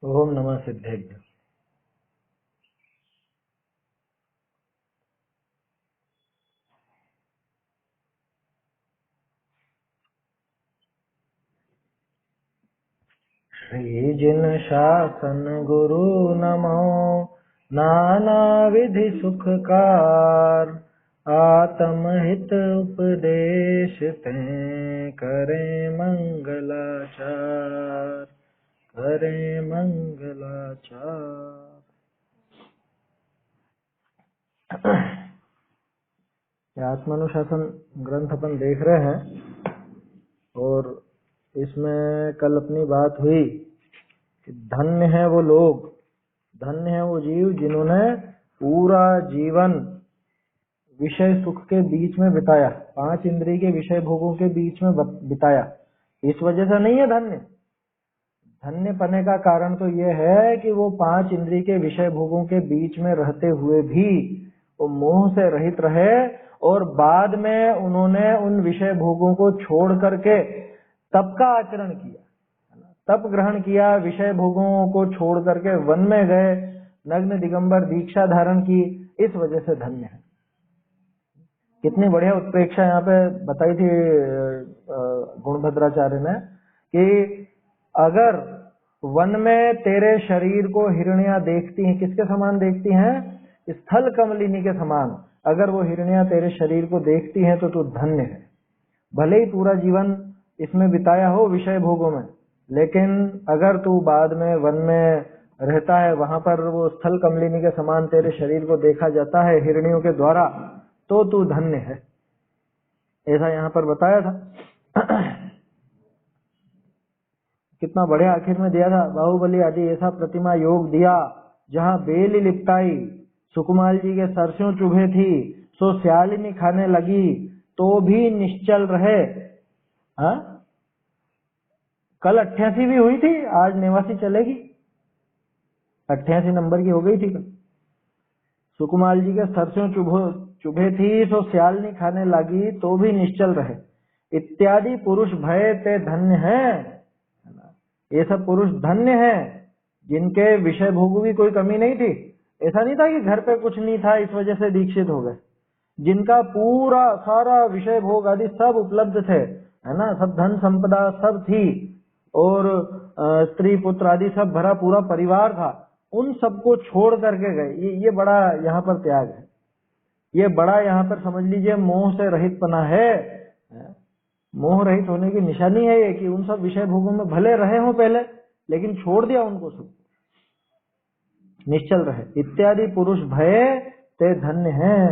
ओम नमः सिद्धेभ्यो। श्री जिन शासन गुरु नमो नाना विधि सुखकार, आत्महित उपदेश तें करें मंगलाचार, करें मंगलाचार। आत्मानुशासन ग्रंथ अपन देख रहे हैं और इसमें कल अपनी बात हुई कि धन्य है वो लोग, धन्य है वो जीव जिन्होंने पूरा जीवन विषय सुख के बीच में बिताया, 5 इंद्रिय के विषय भोगों के बीच में बिताया। इस वजह से नहीं है धन्य। धन्य पने का कारण तो यह है कि वो 5 इंद्रिय के विषय भोगों के बीच में रहते हुए भी वो मोह से रहित रहे और बाद में उन्होंने उन विषय भोगों को छोड़ करके तप का आचरण किया, तप ग्रहण किया, विषय भोगों को छोड़ करके वन में गए, नग्न दिगंबर दीक्षा धारण की। इस वजह से धन्य है। कितनी बढ़िया उत्प्रेक्षा यहाँ पे बताई थी गुणभद्राचार्य ने कि अगर वन में तेरे शरीर को हिरणियां देखती हैं, किसके समान देखती हैं? स्थल कमलिनी के समान। अगर वो हिरणियां तेरे शरीर को देखती हैं तो तू धन्य है। भले ही पूरा जीवन इसमें बिताया हो विषय भोगों में, लेकिन अगर तू बाद में वन में रहता है, वहां पर वो स्थल कमलिनी के समान तेरे शरीर को देखा जाता है हिरणियों के द्वारा, तो तू धन्य है। ऐसा यहाँ पर बताया था। कितना बढ़िया आखिर में दिया था, बाहुबली आदि ऐसा प्रतिमा योग दिया जहाँ बेली लिपटाई, सुकुमार जी के सरसों चुभे थी, सो स्यालिनी खाने लगी तो भी निश्चल रहे। हाँ, कल 88 भी हुई थी, आज 89 चलेगी। 88 नंबर की हो गई थी कल। सुकुमार जी के सरसों चुभे थी सो स्यालिनी खाने लगी तो भी निश्चल रहे, इत्यादि पुरुष भय ते धन्य है। ये सब पुरुष धन्य हैं जिनके विषय भोगों की कोई कमी नहीं थी। ऐसा नहीं था कि घर पे कुछ नहीं था इस वजह से दीक्षित हो गए। जिनका पूरा सारा विषय भोग आदि सब उपलब्ध थे, है ना, सब धन संपदा सब थी और स्त्री पुत्र आदि सब भरा पूरा परिवार था, उन सबको छोड़ करके गए। ये बड़ा यहाँ पर त्याग है। ये बड़ा यहाँ पर समझ लीजिए मोह से रहित पना है। मोह रहित होने की निशानी है ये कि उन सब विषय भोगों में भले रहे हों पहले, लेकिन छोड़ दिया उनको सब, निश्चल रहे। इत्यादि पुरुष भय ते धन्य हैं।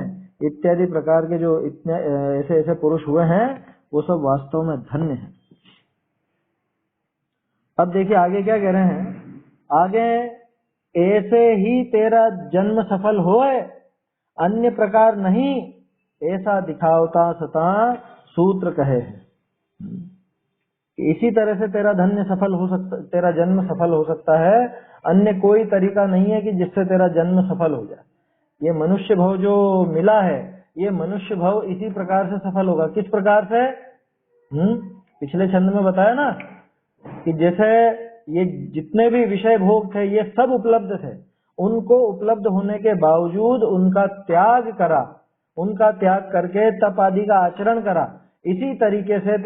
इत्यादि प्रकार के जो इतने ऐसे ऐसे पुरुष हुए हैं वो सब वास्तव में धन्य हैं। अब देखिए आगे क्या कह रहे हैं। आगे, ऐसे ही तेरा जन्म सफल होए, अन्य प्रकार नहीं, ऐसा दिखावता सता सूत्र कहे है। इसी तरह से तेरा धन्य सफल हो सकता, तेरा जन्म सफल हो सकता है, अन्य कोई तरीका नहीं है कि जिससे तेरा जन्म सफल हो जाए। ये मनुष्य भव जो मिला है, ये मनुष्य भव इसी प्रकार से सफल होगा। किस प्रकार से? पिछले छंद में बताया ना कि जैसे ये जितने भी विषय भोग थे ये सब उपलब्ध थे, उनको उपलब्ध होने के बावजूद उनका त्याग करा, उनका त्याग करके तप आदि का आचरण करा। इसी तरीके से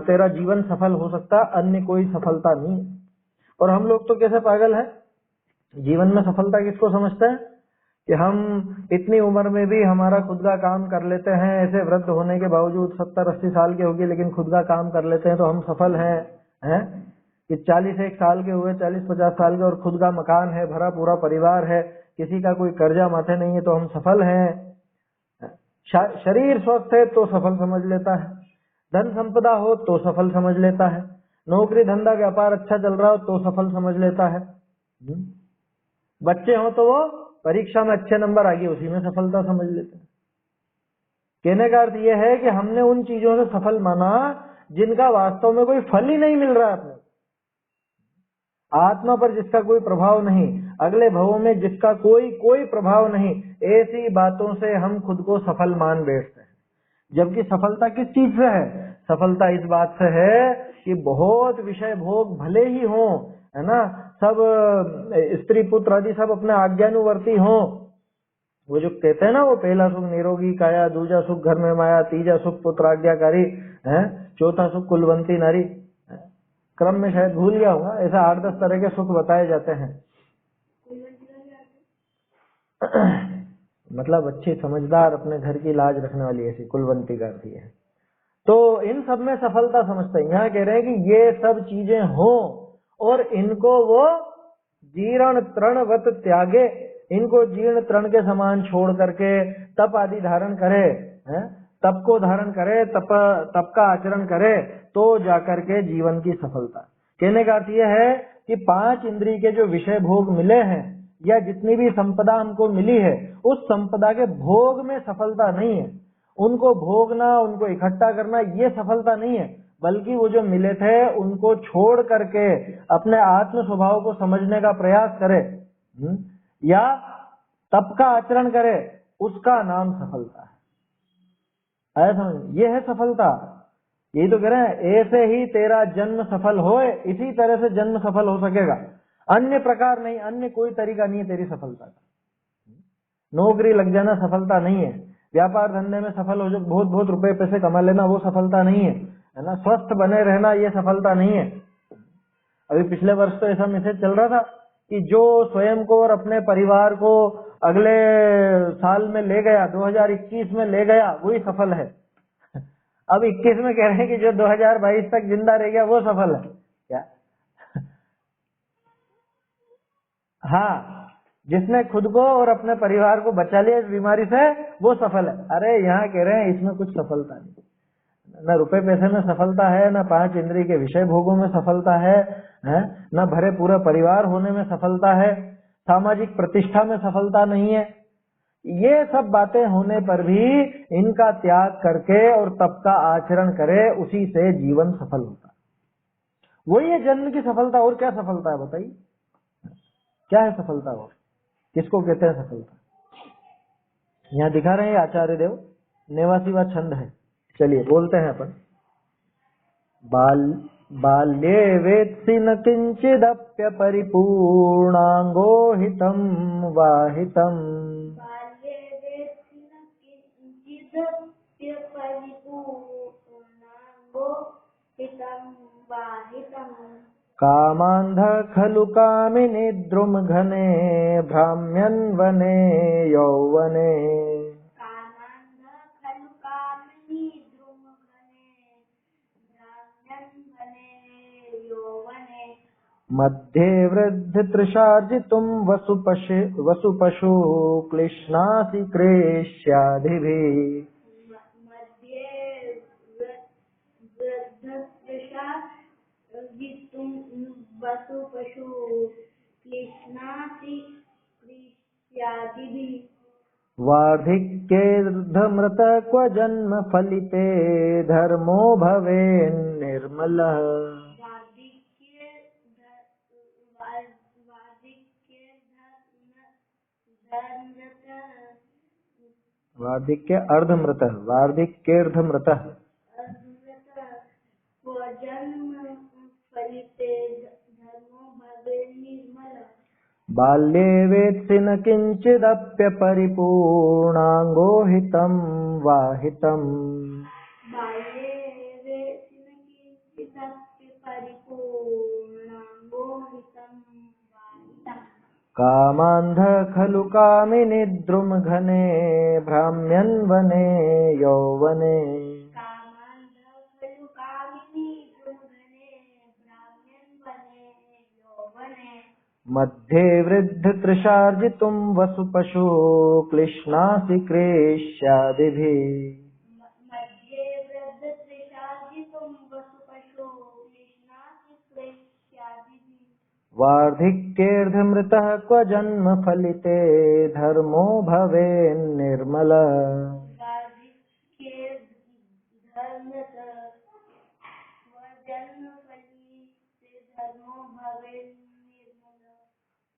तेरा जीवन सफल हो सकता, अन्य कोई सफलता नहीं। और हम लोग तो कैसे पागल हैं, जीवन में सफलता किसको समझते हैं कि हम इतनी उम्र में भी हमारा खुद का काम कर लेते हैं, ऐसे वृद्ध होने के बावजूद 70-80 साल के हो गए लेकिन खुद का काम कर लेते हैं तो हम सफल हैं। कि 41 साल के हुए, 40-50 साल के और खुद का मकान है, भरा पूरा परिवार है, किसी का कोई कर्जा माथे नहीं है तो हम सफल हैं। शरीर स्वस्थ है तो सफल समझ लेता है, धन संपदा हो तो सफल समझ लेता है, नौकरी धंधा व्यापार अच्छा चल रहा हो तो सफल समझ लेता है, बच्चे हो तो वो परीक्षा में अच्छे नंबर आ गए उसी में सफलता समझ लेते हैं। कहने का अर्थ यह है कि हमने उन चीजों से सफल माना जिनका वास्तव में कोई फल ही नहीं मिल रहा है अपने, आत्मा पर जिसका कोई प्रभाव नहीं, अगले भवों में जिसका कोई प्रभाव नहीं, ऐसी बातों से हम खुद को सफल मान बैठते हैं। जबकि सफलता किस चीज से है? सफलता इस बात से है कि बहुत विषय भोग भले ही हो, है ना, सब स्त्री पुत्र आदि सब अपने आज्ञानुवर्ती हों। वो जो कहते हैं ना, वो पहला सुख निरोगी काया, दूजा सुख घर में माया, तीजा सुख पुत्र आज्ञाकारी है, चौथा सुख कुलवंती नारी। क्रम में शायद भूल गया होगा, ऐसा 8-10 तरह के सुख बताए जाते हैं। मतलब अच्छी समझदार अपने घर की लाज रखने वाली, ऐसी कुलवंती का अर्थ है। तो इन सब में सफलता समझते हैं। यहाँ कह रहे हैं कि ये सब चीजें हो और इनको वो जीर्ण तृणवत त्यागे, इनको जीर्ण तृण के समान छोड़ करके तप आदि धारण करे, तप को धारण करे, तप का आचरण करे, तो जाकर के जीवन की सफलता। कहने का अर्थ यह है कि 5 इंद्रिय के जो विषय भोग मिले हैं या जितनी भी संपदा हमको मिली है, उस संपदा के भोग में सफलता नहीं है। उनको भोगना, उनको इकट्ठा करना, ये सफलता नहीं है, बल्कि वो जो मिले थे उनको छोड़ करके अपने आत्म स्वभाव को समझने का प्रयास करे या तप का आचरण करे, उसका नाम सफलता है। आया समझ? ये है सफलता। यही तो कह रहे हैं, ऐसे ही तेरा जन्म सफल होए, इसी तरह से जन्म सफल हो सकेगा, अन्य प्रकार नहीं, अन्य कोई तरीका नहीं है तेरी सफलता का। नौकरी लग जाना सफलता नहीं है, व्यापार धंधे में सफल हो जो बहुत बहुत रुपए पैसे कमा लेना वो सफलता नहीं है, है ना। स्वस्थ बने रहना ये सफलता नहीं है। अभी पिछले वर्ष तो ऐसा मैसेज चल रहा था कि जो स्वयं को और अपने परिवार को अगले साल में ले गया, 2021 में ले गया, वही सफल है। अब 21 में कह रहे हैं कि जो 2022 तक जिंदा रह गया वो सफल है क्या? हाँ, जिसने खुद को और अपने परिवार को बचा लिया इस बीमारी से, वो सफल है। अरे यहाँ कह रहे हैं इसमें कुछ सफलता नहीं, न रुपए पैसे में सफलता है, न 5 इंद्रिय के विषय भोगों में सफलता है, न भरे पूरा परिवार होने में सफलता है, सामाजिक प्रतिष्ठा में सफलता नहीं है। ये सब बातें होने पर भी इनका त्याग करके और तप का आचरण करे, उसी से जीवन सफल होता है। वही है जन्म की सफलता। और क्या सफलता है बताइए? क्या है सफलता? और किसको कहते हैं सफलता? यहाँ दिखा रहे हैं आचार्य देव, नेवासीवा छंद है। चलिए बोलते हैं अपन। बाल्ये वेत्सि न किंचिदप्य परिपूर्णांगो हितं वाहितं, कामांध खलु कामिनी द्रुमघने भ्राम्यन्वने यौवने, मध्ये वृद्धतृषार्जितुं वसुपशु क्लिश्नासि क्रेष्याधिभिः, वार्धिक्येऽर्धमृत क्व जन्म फलिते धर्मो भवेन्निर्मलः, वार्धिक्य अर्धमृत, वार्धिक्येर्धमृत, बाल्ये वेत्सि न किंचिदप्य परिपूर्णांगो हितं वाहितं, कामांध खलु कामिनी द्रुमघने भ्राम्यन्वने यौवने, मध्ये वृद्धतृषार्जितुं वसुपशु क्लिश्नासि क्रेष्यादिभिः, वार्धिक्येऽर्धमृतः क्व जन्म फलिते धर्मो भवेन्निर्मलः,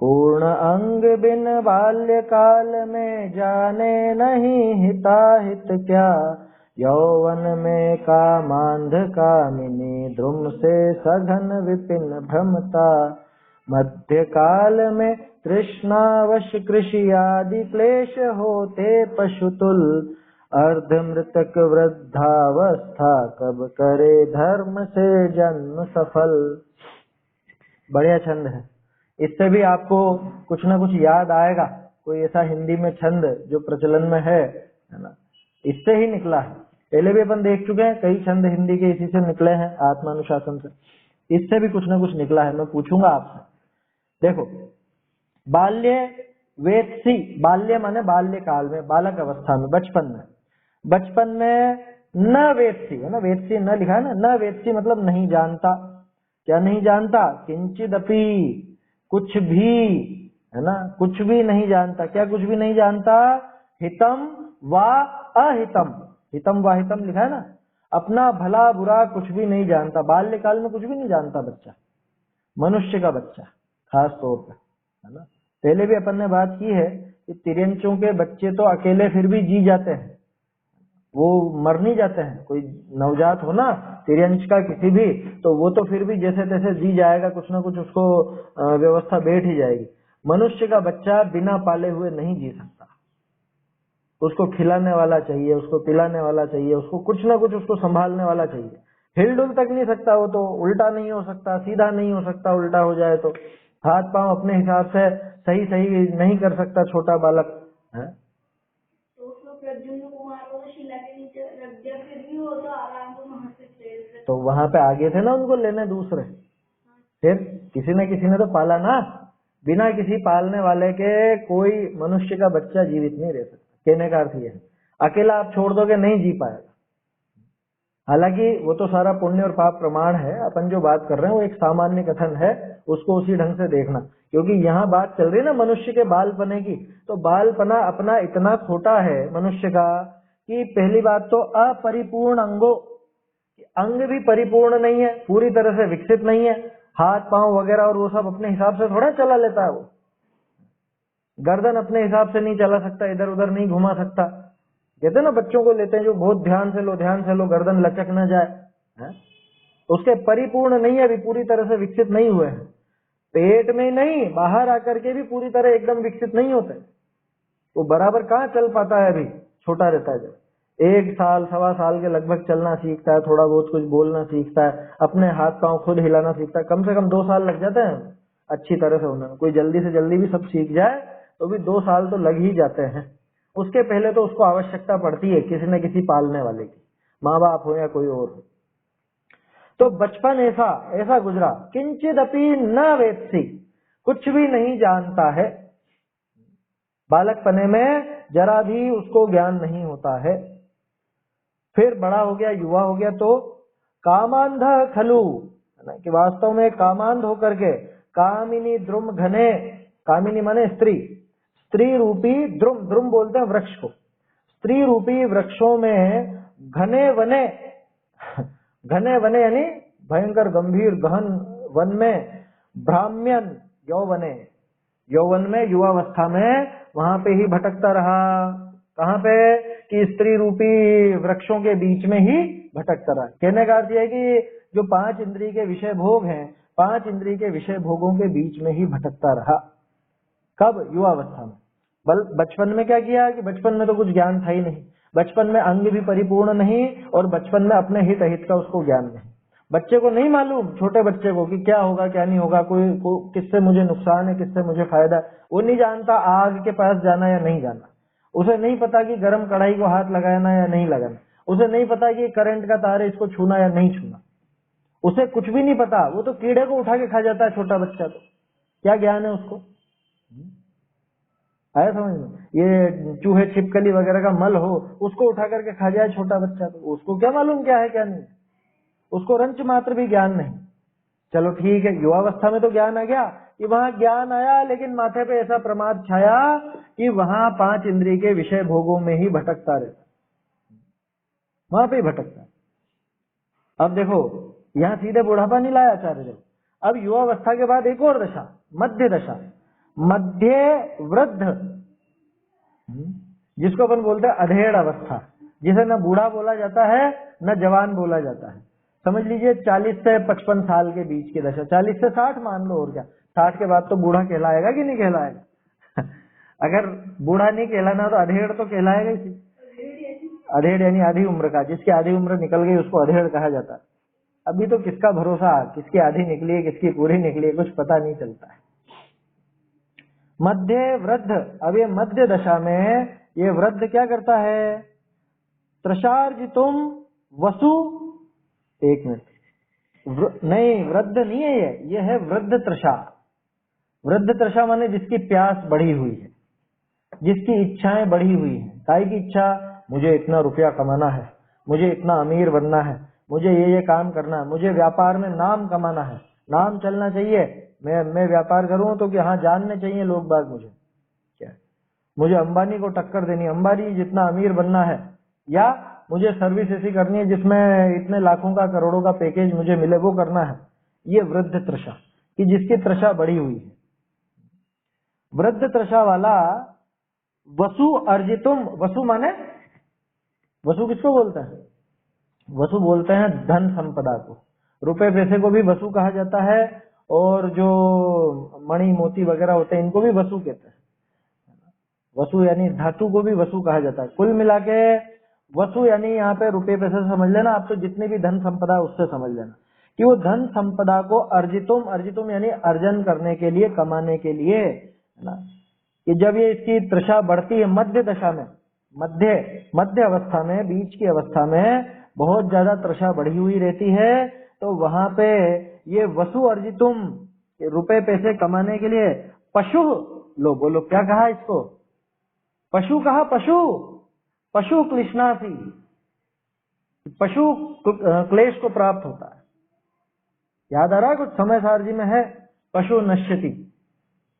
पूर्ण अंग बिन बाल्यकाल में जाने नहीं हिताहित क्या, यौवन में कामांध कामिनी द्रुम से सघन विपिन भ्रमता, मध्य काल में तृष्णावश कृषि आदि क्लेश होते पशुतुल, अर्धमृतक वृद्धावस्था कब करे धर्म से जन्म सफल। बढ़िया छंद है, इससे भी आपको कुछ ना कुछ याद आएगा। कोई ऐसा हिंदी में छंद जो प्रचलन में है ना, इससे ही निकला है। पहले भी अपन देख चुके हैं, कई छंद हिंदी के इसी से निकले हैं, आत्मानुशासन से। इससे भी कुछ ना कुछ निकला है। मैं पूछूंगा आपसे, देखो, बाल्य वेत्सी, बाल्य माने बाल्यकाल में, बालक अवस्था में, बचपन में न वेत्सी है ना, वेत्सी न लिखा है ना, न वेत्सी मतलब नहीं जानता। क्या नहीं जानता? किंचिदपि, कुछ भी, है ना, कुछ भी नहीं जानता। क्या कुछ भी नहीं जानता? हितम व अहितम, हितम व हितम लिखा है ना, अपना भला बुरा कुछ भी नहीं जानता। बाल्यकाल में कुछ भी नहीं जानता बच्चा, मनुष्य का बच्चा खास तौर पर, है ना। पहले भी अपन ने बात की है कि तिर्यंचों के बच्चे तो अकेले फिर भी जी जाते हैं, वो मर नहीं जाते हैं। कोई नवजात हो ना तिर्यंच का किसी भी, तो वो तो फिर भी जैसे तैसे जी जाएगा, कुछ ना कुछ उसको व्यवस्था बैठ ही जाएगी। मनुष्य का बच्चा बिना पाले हुए नहीं जी सकता। उसको खिलाने वाला चाहिए, उसको पिलाने वाला चाहिए, उसको कुछ ना कुछ उसको संभालने वाला चाहिए। हिल-डुल तक नहीं सकता, वो तो उल्टा नहीं हो सकता, सीधा नहीं हो सकता, उल्टा हो जाए तो हाथ पांव अपने हिसाब से सही सही नहीं कर सकता छोटा बालक है। तो वहां पे आगे थे ना उनको लेने दूसरे, फिर किसी न किसी ने तो पाला ना। बिना किसी पालने वाले के कोई मनुष्य का बच्चा जीवित नहीं रह सकता। कहने का अर्थ ये है, अकेला आप छोड़ दोगे नहीं जी पाएगा। हालांकि वो तो सारा पुण्य और पाप प्रमाण है, अपन जो बात कर रहे हैं वो एक सामान्य कथन है, उसको उसी ढंग से देखना। क्योंकि यहाँ बात चल रही है ना मनुष्य के बालपने की, तो बालपना अपना इतना छोटा है मनुष्य का कि पहली बात तो अपरिपूर्ण अंगों, अंग भी परिपूर्ण नहीं है, पूरी तरह से विकसित नहीं है। हाथ पांव वगैरह और वो सब अपने हिसाब से थोड़ा चला लेता है। वो गर्दन अपने हिसाब से नहीं चला सकता, इधर उधर नहीं घुमा सकता। कहते ना बच्चों को लेते हैं जो बहुत ध्यान से लो, गर्दन लचक न जाए है? उसके परिपूर्ण नहीं है, अभी पूरी तरह से विकसित नहीं हुए हैं। पेट में नहीं, बाहर आकर के भी पूरी तरह एकदम विकसित नहीं होते। वो बराबर कहाँ चल पाता है, अभी छोटा रहता है। जब 1 साल 1.25 साल के लगभग चलना सीखता है, थोड़ा बहुत कुछ बोलना सीखता है, अपने हाथ पांव खुद हिलाना सीखता है, कम से कम 2 साल लग जाते हैं अच्छी तरह से होने में। कोई जल्दी से जल्दी भी सब सीख जाए तो भी 2 साल तो लग ही जाते हैं। उसके पहले तो उसको आवश्यकता पड़ती है किसी न किसी पालने वाले की, माँ बाप हो या कोई और हो। तो बचपन ऐसा गुजरा, किंचिदपि न वेत्सी, कुछ भी नहीं जानता है। बालकपने में जरा भी उसको ज्ञान नहीं होता है। फिर बड़ा हो गया, युवा हो गया, तो कामांध खलु, कि वास्तव में कामांध होकर के कामिनी द्रुम घने, कामिनी माने स्त्री, स्त्री रूपी द्रुम, द्रुम बोलते हैं वृक्ष को, स्त्री रूपी वृक्षों में घने वने, घने वने यानी भयंकर गंभीर गहन वन में, भ्राम्यन यौवने, यौवन में युवावस्था में वहां पे ही भटकता रहा। कहाँ पे? कि स्त्री रूपी वृक्षों के बीच में ही भटकता रहा। कहने का अर्थ यह है कि जो 5 इंद्रिय के विषय भोग हैं, 5 इंद्रिय के विषय भोगों के बीच में ही भटकता रहा। कब? युवावस्था में। बचपन में क्या किया कि बचपन में तो कुछ ज्ञान था ही नहीं, बचपन में अंग भी परिपूर्ण नहीं, और बचपन में अपने हित अहित का उसको ज्ञान नहीं। बच्चे को नहीं मालूम, छोटे बच्चे को, कि क्या होगा क्या नहीं होगा, किससे मुझे नुकसान है, किससे मुझे फायदा है। वो नहीं जानता आग के पास जाना या नहीं जाना, उसे नहीं पता कि गर्म कढ़ाई को हाथ लगाना या नहीं लगाना, उसे नहीं पता कि करंट का तार है इसको छूना या नहीं छूना, उसे कुछ भी नहीं पता। वो तो कीड़े को उठा के खा जाता है छोटा बच्चा, तो क्या ज्ञान है उसको? आया समझ में? ये चूहे छिपकली वगैरह का मल हो, उसको उठा करके खा जाए छोटा बच्चा, तो उसको क्या मालूम क्या है क्या नहीं, उसको रंच मात्र भी ज्ञान नहीं। चलो ठीक है, युवावस्था में तो ज्ञान आ गया, कि वहां ज्ञान आया, लेकिन माथे पे ऐसा प्रमाद छाया कि वहां 5 इंद्रिय के विषय भोगों में ही भटकता रहता, वहां पे ही भटकता। अब देखो, यहाँ सीधे बुढ़ापा नहीं लाया आचार्य देव। अब युवावस्था के बाद एक और दशा, मध्य दशा, मध्य वृद्ध, जिसको अपन बोलते हैं अधेड़ अवस्था, जिसे न बूढ़ा बोला जाता है न जवान बोला जाता है। समझ लीजिए 40 से 55 साल के बीच की दशा, 40 से 60 मान लो, और क्या, 60 के बाद तो बूढ़ा कहलाएगा कि नहीं कहलाएगा? अगर बूढ़ा नहीं कहलाना तो अधेड़ तो कहलाएगा ही। अधेड़ यानी आधी उम्र का, जिसकी आधी उम्र निकल गई उसको अधेड़ कहा जाता है। अभी तो किसका भरोसा, किसकी आधी निकली है किसकी पूरी निकली है कुछ पता नहीं चलता है। मध्य वृद्ध, अब ये मध्य दशा में ये वृद्ध क्या करता है? त्रशार्जितुम वसु, एक मिनट, नहीं वृद्ध नहीं है ये है वृद्ध त्रषा। वृद्ध त्रषा माने जिसकी प्यास बढ़ी हुई है, जिसकी इच्छाएं बढ़ी हुई है। काय की इच्छा? मुझे इतना रुपया कमाना है, मुझे इतना अमीर बनना है, मुझे ये काम करना है, मुझे व्यापार में नाम कमाना है, नाम चलना चाहिए, मैं व्यापार करूं तो कि हाँ जानने चाहिए लोग बाग मुझे, क्या मुझे अंबानी को टक्कर देनी, अंबानी जितना अमीर बनना है, या मुझे सर्विस ऐसी करनी है जिसमें इतने लाखों का करोड़ों का पैकेज मुझे मिले, वो करना है। ये वृद्ध त्रषा, कि जिसकी त्रषा बढ़ी हुई है। वृद्ध त्रषा वाला वसु अर्जितुम, वसु माने, वसु किसको बोलते हैं? वसु बोलते हैं धन संपदा को, रुपए पैसे को भी वसु कहा जाता है, और जो मणि मोती वगैरह होते हैं इनको भी वसु कहते हैं। वसु यानी धातु को भी वसु कहा जाता है। कुल मिला के वसु यानी यहाँ पे रुपए पैसे समझ लेना, आप तो जितनी भी धन संपदा उससे समझ लेना कि वो धन संपदा को अर्जितुम, अर्जितुम यानी अर्जन करने के लिए, कमाने के लिए, है ना, कि जब ये इसकी त्रषा बढ़ती है मध्य दशा में, मध्य अवस्था में, बीच की अवस्था में बहुत ज्यादा त्रषा बढ़ी हुई रहती है, तो वहां पे ये वसु अर्जितुम, रुपए पैसे कमाने के लिए पशु, लो बोलो क्या कहा इसको? पशु कहा, पशु क्लिश्नासी, पशु क्लेश को प्राप्त होता है। याद आ रहा है कुछ? समय सारजी में है पशु नश्यति,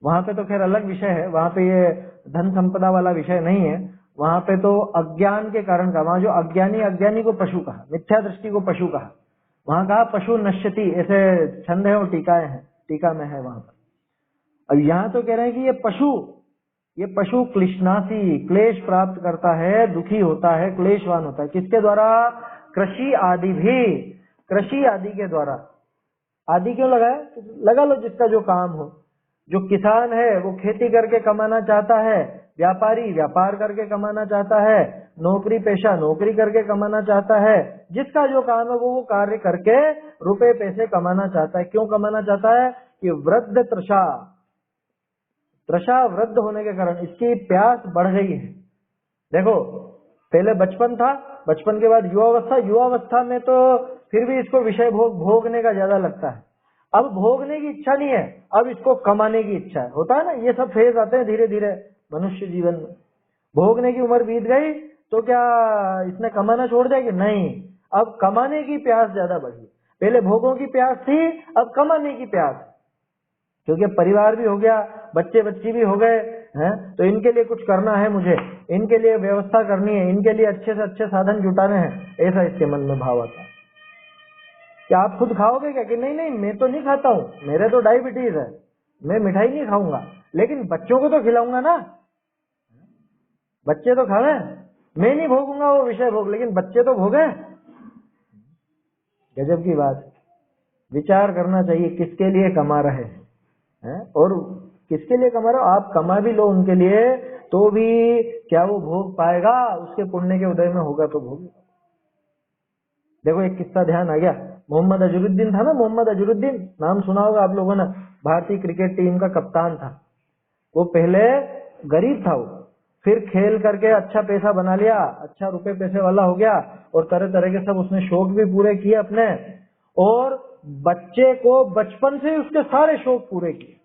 वहां पे तो खैर अलग विषय है, वहां पे ये धन संपदा वाला विषय नहीं है, वहां पे तो अज्ञान के कारण का, वहां जो अज्ञानी को पशु कहा, मिथ्या दृष्टि को पशु कहा, वहां कहा पशु नश्यति, ऐसे छंद है और टीकाएं हैं, टीका में है वहां पर। अब यहाँ तो कह रहे हैं कि ये पशु क्लिश्नासी, क्लेश प्राप्त करता है, दुखी होता है, क्लेशवान होता है। किसके द्वारा? कृषि आदि भी, कृषि आदि के द्वारा। आदि क्यों लगाया? लगा लो जिसका जो काम हो। जो किसान है वो खेती करके कमाना चाहता है, व्यापारी व्यापार करके कमाना चाहता है, नौकरी पेशा नौकरी करके कमाना चाहता है, जिसका जो काम है वो कार्य करके रुपए पैसे कमाना चाहता है। क्यों कमाना चाहता है? कि वृद्ध त्रषा, त्रषा वृद्ध होने के कारण इसकी प्यास बढ़ गई है। देखो पहले बचपन था, बचपन के बाद युवावस्था, युवावस्था में तो फिर भी इसको विषय भोगने का ज्यादा लगता है। अब भोगने की इच्छा नहीं है, अब इसको कमाने की इच्छा है। होता है ना, ये सब फेज आते हैं धीरे धीरे मनुष्य जीवन में। भोगने की उम्र बीत गई तो क्या इसने कमाना छोड़ दिया? कि नहीं, अब कमाने की प्यास ज्यादा बढ़ी। पहले भोगों की प्यास थी, अब कमाने की प्यास, क्योंकि परिवार भी हो गया, बच्चे बच्ची भी हो गए हैं, तो इनके लिए कुछ करना है मुझे, इनके लिए व्यवस्था करनी है, इनके लिए अच्छे से अच्छे साधन जुटाने हैं, ऐसा इसके मन में भाव आता है। क्या आप खुद खाओगे क्या? कि नहीं नहीं मैं तो नहीं खाता हूँ, मेरे तो डायबिटीज है, मैं मिठाई नहीं खाऊंगा, लेकिन बच्चों को तो खिलाऊंगा ना, बच्चे तो खावे, मैं नहीं भोगूंगा वो विषय भोग, लेकिन बच्चे तो भोगे। गजब की बात। विचार करना चाहिए किसके लिए कमा रहे हैं, और किसके लिए कमा रहे हो। आप कमा भी लो उनके लिए तो भी क्या वो भोग पाएगा? उसके पुण्य के उदय में होगा तो भोगेगा। देखो एक किस्सा ध्यान आ गया, मोहम्मद अजरुद्दीन था ना, मोहम्मद अजरुद्दीन नाम सुना होगा आप लोगों ने, भारतीय क्रिकेट टीम का कप्तान था। वो पहले गरीब था, वो फिर खेल करके अच्छा पैसा बना लिया, अच्छा रुपए पैसे वाला हो गया, और तरह तरह के सब उसने शौक भी पूरे किए अपने, और बच्चे को बचपन से उसके सारे शौक पूरे किए।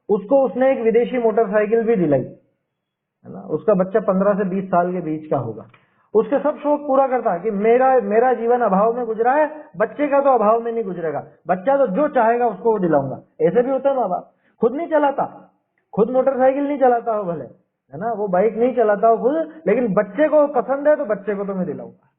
उसको उसने एक विदेशी मोटरसाइकिल भी दिलाई, है ना। उसका बच्चा 15 से 20 साल के बीच का होगा। उसके सब शौक पूरा करता है कि मेरा जीवन अभाव में गुजरा है, बच्चे का तो अभाव में नहीं गुजरेगा, बच्चा तो जो चाहेगा उसको वो दिलाऊंगा। ऐसे भी होता है माँ बाप। खुद नहीं चलाता, खुद मोटरसाइकिल नहीं चलाता हो भले, है ना, वो बाइक नहीं चलाता हो खुद, लेकिन बच्चे को पसंद है तो बच्चे को तो मैं दिलाऊंगा।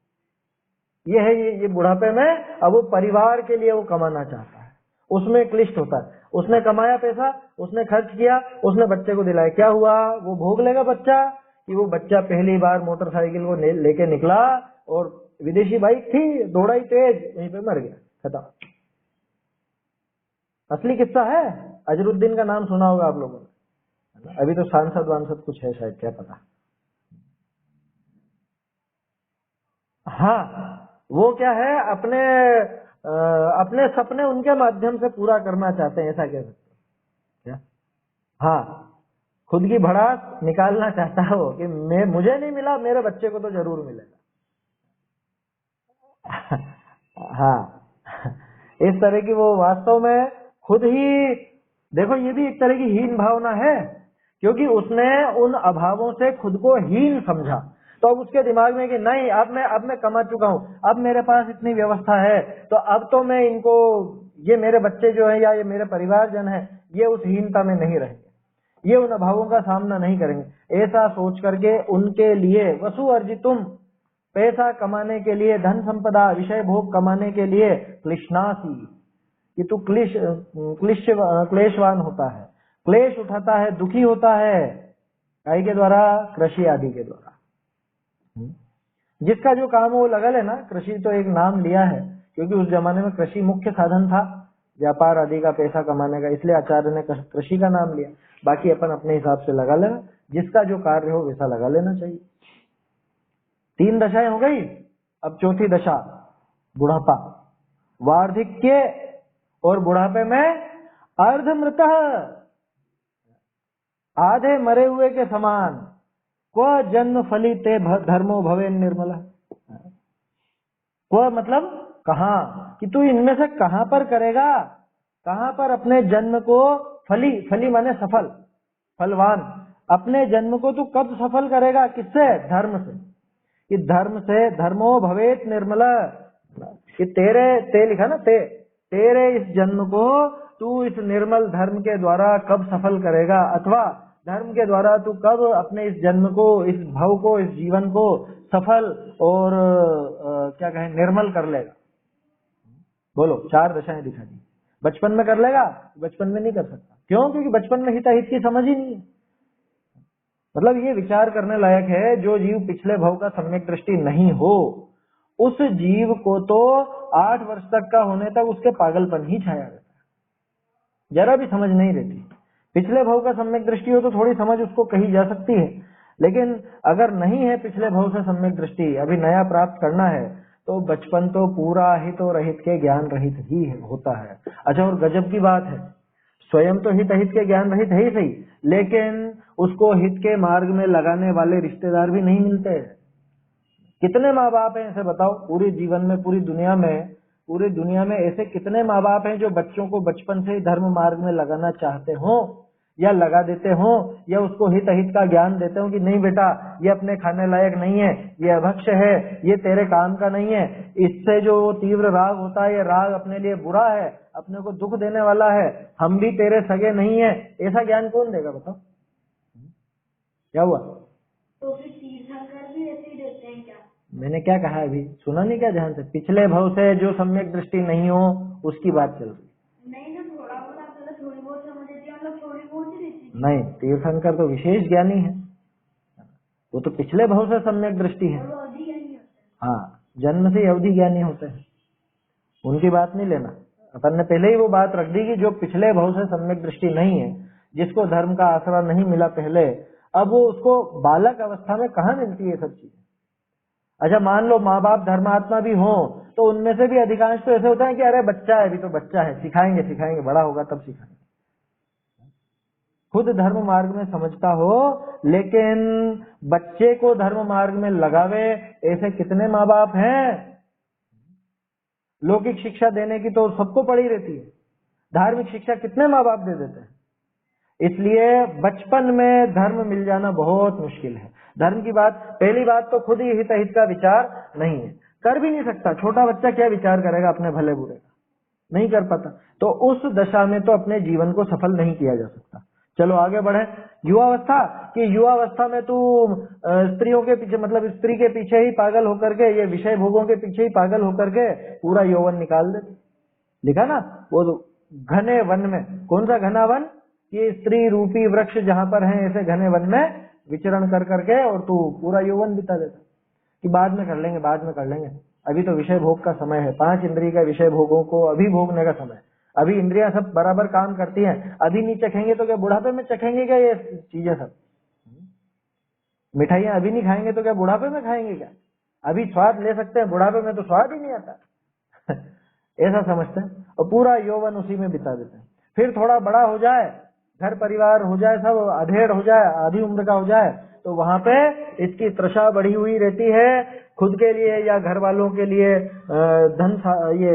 ये है ये बुढ़ापे में। अब वो परिवार के लिए वो कमाना चाहता है, उसमें क्लिष्ट होता है। उसने कमाया पैसा, उसने खर्च किया, उसने बच्चे को दिलाया, क्या हुआ? वो भोग लेगा बच्चा कि वो बच्चा पहली बार मोटरसाइकिल को लेके निकला और विदेशी बाइक थी, दौड़ा ही तेज, वहीं पे मर गया, खत्म। असली किस्सा है, अजरुद्दीन का नाम सुना होगा आप लोगों ने, अभी तो सांसद वांसद कुछ है शायद, क्या पता। हाँ, वो क्या है, अपने सपने उनके माध्यम से पूरा करना चाहते हैं, ऐसा कह सकते हैं क्या। हाँ, खुद की भड़ास निकालना चाहता है वो कि मुझे नहीं मिला, मेरे बच्चे को तो जरूर मिलेगा। हाँ, इस तरह की वो वास्तव में खुद ही, देखो ये भी एक तरह की हीन भावना है, क्योंकि उसने उन अभावों से खुद को हीन समझा। तो अब उसके दिमाग में कि नहीं, अब मैं कमा चुका हूँ, अब मेरे पास इतनी व्यवस्था है, तो अब तो मैं इनको, ये मेरे बच्चे जो है या ये मेरे परिवारजन है, ये उस हीनता में नहीं रहेंगे, ये उन अभावों का सामना नहीं करेंगे। ऐसा सोच करके उनके लिए वसु अर्जितुम, पैसा कमाने के लिए, धन संपदा विषय भोग कमाने के लिए क्लिश्नासी, कि तू क्लेशवान होता है, क्लेश उठाता है, दुखी होता है, काय के द्वारा, कृषि आदि के द्वारा। जिसका जो काम वो लगा लेना, कृषि तो एक नाम लिया है क्योंकि उस जमाने में कृषि मुख्य साधन था व्यापार आदि का, पैसा कमाने का, इसलिए आचार्य ने कृषि का नाम लिया। बाकी अपन अपने हिसाब से लगा लेना, जिसका जो कार्य हो वैसा लगा लेना चाहिए। 3 दशाएं हो गई, अब चौथी दशा बुढ़ापा। वार्धक्य और बुढ़ापे में अर्धमृत, आधे मरे हुए के समान, क्व जन्म फली ते धर्मो भवे निर्मला। क्व मतलब कहां, कि तू इनमें से कहां पर करेगा, कहां पर अपने जन्म को, फली, फली माने सफल, फलवान, अपने जन्म को तू कब सफल करेगा, किससे, धर्म से। कि धर्म से, धर्मो भवेत निर्मला, कि ते लिखा ना, तेरे इस जन्म को तू इस निर्मल धर्म के द्वारा कब सफल करेगा, अथवा धर्म के द्वारा तू कब अपने इस जन्म को, इस भव को, इस जीवन को सफल और क्या कहें, निर्मल कर लेगा। बोलो, 4 दशाएं दिखा दी। बचपन में कर लेगा, बचपन में नहीं कर सकता, क्यों, क्योंकि बचपन में हिताहित की समझ ही नहीं है। मतलब ये विचार करने लायक है, जो जीव पिछले भव का सम्यक दृष्टि नहीं हो, उस जीव को तो 8 वर्ष तक का होने तक उसके पागलपन ही छाया रहता है, जरा भी समझ नहीं रहती। पिछले भव का सम्यक दृष्टि हो तो थोड़ी समझ उसको कही जा सकती है, लेकिन अगर नहीं है पिछले भव से सम्यक दृष्टि, अभी नया प्राप्त करना है, तो बचपन तो पूरा हित और रहित के ज्ञान रहित ही होता है। अच्छा, और गजब की बात है, स्वयं तो हित अहित के ज्ञान रहित है ही सही, लेकिन उसको हित के मार्ग में लगाने वाले रिश्तेदार भी नहीं मिलते हैं। कितने माँ बाप हैं ऐसे बताओ, पूरे जीवन में, पूरी दुनिया में ऐसे कितने माँ बाप हैं जो बच्चों को बचपन से ही धर्म मार्ग में लगाना चाहते हो, या लगा देते हो, या उसको हित अहित का ज्ञान देते हो कि नहीं बेटा, ये अपने खाने लायक नहीं है, ये अभक्ष्य है, ये तेरे काम का नहीं है, इससे जो तीव्र राग होता है, ये राग अपने लिए बुरा है, अपने को दुख देने वाला है, हम भी तेरे सगे नहीं है, ऐसा ज्ञान कौन देगा बताओ। क्या हुआ? तो फिर तीर्थंकर भी ऐसे ही देते हैं क्या? मैंने क्या कहा अभी, सुना नहीं क्या ध्यान से? पिछले भव से जो सम्यक दृष्टि नहीं हो उसकी बात चल रही। नहीं ना, थोड़ा बहुत आप थोड़ी बहुत समझ लेते हैं, मतलब थोड़ी बहुत ही रहती है। नहीं, तीर्थंकर तो विशेष ज्ञानी है, वो तो पिछले भव से सम्यक दृष्टि है। और वो अवधि ज्ञानी होते हैं। हाँ, जन्म से अवधि ज्ञानी होते हैं, उनकी बात नहीं लेना। अपन ने पहले ही वो बात रख दी कि जो पिछले भव से सम्यक दृष्टि नहीं है, जिसको धर्म का आसरा नहीं मिला पहले, अब वो उसको बालक अवस्था में कहाँ मिलती है सब चीजें। अच्छा, मान लो माँ बाप धर्मात्मा भी हो, तो उनमें से भी अधिकांश तो ऐसे होता है कि अरे बच्चा है, अभी तो बच्चा है, सिखाएंगे, बड़ा होगा तब सिखाएंगे। खुद धर्म मार्ग में समझता हो, लेकिन बच्चे को धर्म मार्ग में लगावे, ऐसे कितने माँ बाप हैं। लौकिक शिक्षा देने की तो सबको पड़ी रहती है, धार्मिक शिक्षा कितने माँ बाप दे देते हैं। इसलिए बचपन में धर्म मिल जाना बहुत मुश्किल है। धर्म की बात, पहली बात तो खुद ही हित अहित का विचार नहीं है, कर भी नहीं सकता। छोटा बच्चा क्या विचार करेगा अपने भले बुरे का, नहीं कर पाता। तो उस दशा में तो अपने जीवन को सफल नहीं किया जा सकता। चलो आगे बढ़े। युवावस्था, कि युवावस्था में तू स्त्रियों के पीछे, मतलब स्त्री के पीछे ही पागल होकर के, ये विषय भोगों के पीछे ही पागल होकर के पूरा यौवन निकाल दे। लिखा ना वो घने वन में, कौन सा घना वन, कि स्त्री रूपी वृक्ष जहां पर हैं, ऐसे घने वन में विचरण कर करके और तू पूरा यौवन बिता देता कि बाद में कर लेंगे, अभी तो विषय भोग का समय है, 5 इंद्रिय का विषय भोगों को अभी भोगने का समय। अभी इंद्रियां सब बराबर काम करती हैं, अभी नहीं चखेंगे तो क्या बुढ़ापे में चखेंगे क्या ये चीजें सब? मिठाइयां अभी नहीं खाएंगे तो क्या बुढ़ापे में खाएंगे क्या? अभी स्वाद ले सकते हैं, बुढ़ापे में तो स्वाद ही नहीं आता। ऐसा समझते हैं और पूरा यौवन उसी में बिता देते हैं। फिर थोड़ा बड़ा हो जाए, घर परिवार हो जाए, सब अधेड़ हो जाए, आधी उम्र का हो जाए, तो वहां पे इसकी तृषा बढ़ी हुई रहती है, खुद के लिए या घर वालों के लिए ये